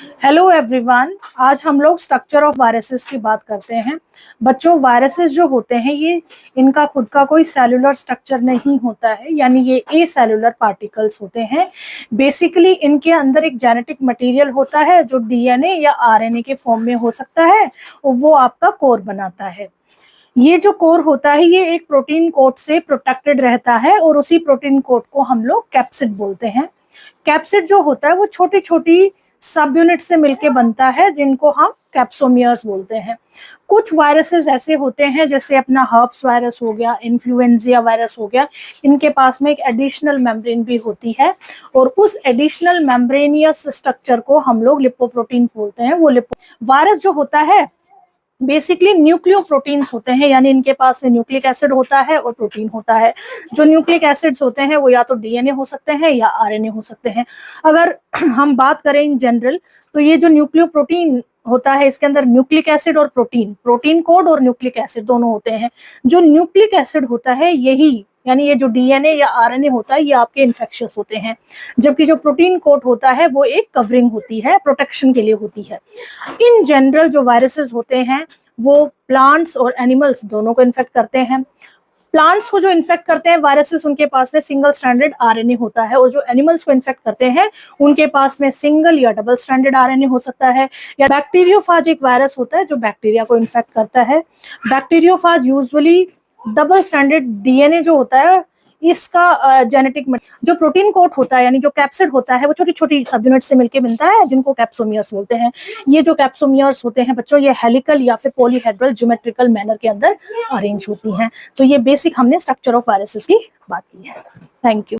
Hello everyone, आज हम लोग स्ट्रक्चर ऑफ वायरसेस की बात करते हैं। बच्चों, वायरसेस जो होते हैं ये इनका खुद का कोई सेलुलर स्ट्रक्चर नहीं होता है, यानी ये ए सेलुलर पार्टिकल्स होते हैं। बेसिकली इनके अंदर एक जेनेटिक मटेरियल होता है जो डीएनए या आरएनए के फॉर्म में हो सकता है और वो आपका कोर बनाता है। ये जो कोर होता है ये एक प्रोटीन कोट से प्रोटेक्टेड रहता है और उसी प्रोटीन कोट को हम लोग कैप्सिड बोलते हैं। कैप्सिड जो होता है वो छोटी छोटी सब यूनिट से मिलके बनता है जिनको हम कैप्सोमियर्स बोलते हैं। कुछ वायरसेस ऐसे होते हैं जैसे अपना हर्प्स वायरस हो गया, इन्फ्लुएंजिया वायरस हो गया, इनके पास में एक एडिशनल मेम्ब्रेन भी होती है और उस एडिशनल मेम्ब्रेनियस स्ट्रक्चर को हम लोग लिपोप्रोटीन बोलते हैं। वो वायरस जो होता है बेसिकली न्यूक्लियोप्रोटीन्स होते हैं, यानी इनके पास में न्यूक्लिक एसिड होता है और प्रोटीन होता है। जो न्यूक्लिक एसिड्स होते हैं वो या तो डीएनए हो सकते हैं या आरएनए हो सकते हैं। अगर हम बात करें इन जनरल तो ये जो न्यूक्लियोप्रोटीन होता है इसके अंदर न्यूक्लिक एसिड और प्रोटीन कोड और न्यूक्लिक एसिड दोनों होते हैं। जो न्यूक्लिक एसिड होता है यही, यानी ये जो डीएनए या आरएनए होता है ये आपके इन्फेक्शियस होते हैं, जबकि जो प्रोटीन कोट होता है वो एक कवरिंग होती है, प्रोटेक्शन के लिए होती है। इन जनरल जो वायरसेस होते हैं वो प्लांट्स और एनिमल्स दोनों को इन्फेक्ट करते हैं। प्लांट्स को जो इन्फेक्ट करते हैं वायरसेस, उनके पास में सिंगल स्ट्रैंडेड आरएनए होता है, और जो एनिमल्स को इन्फेक्ट करते हैं उनके पास में सिंगल या डबल स्ट्रैंडेड आरएनए हो सकता है। या बैक्टीरियोफाज एक वायरस होता है जो बैक्टीरिया को इन्फेक्ट करता है। Bacteriophage usually double stranded DNA जो होता है इसका जेनेटिक जो प्रोटीन कोट होता है, यानी जो कैप्सिड होता है, वो छोटी छोटी सब यूनिट से मिलकर बनता है जिनको कैप्सोमियर्स बोलते हैं। ये जो कैप्सोमियर्स होते हैं बच्चों, ये हेलिकल या फिर पॉलीहेड्रल ज्योमेट्रिकल मैनर के अंदर अरेंज होती हैं। तो ये बेसिक हमने स्ट्रक्चर ऑफ वायरसेस की बात की है। Thank you.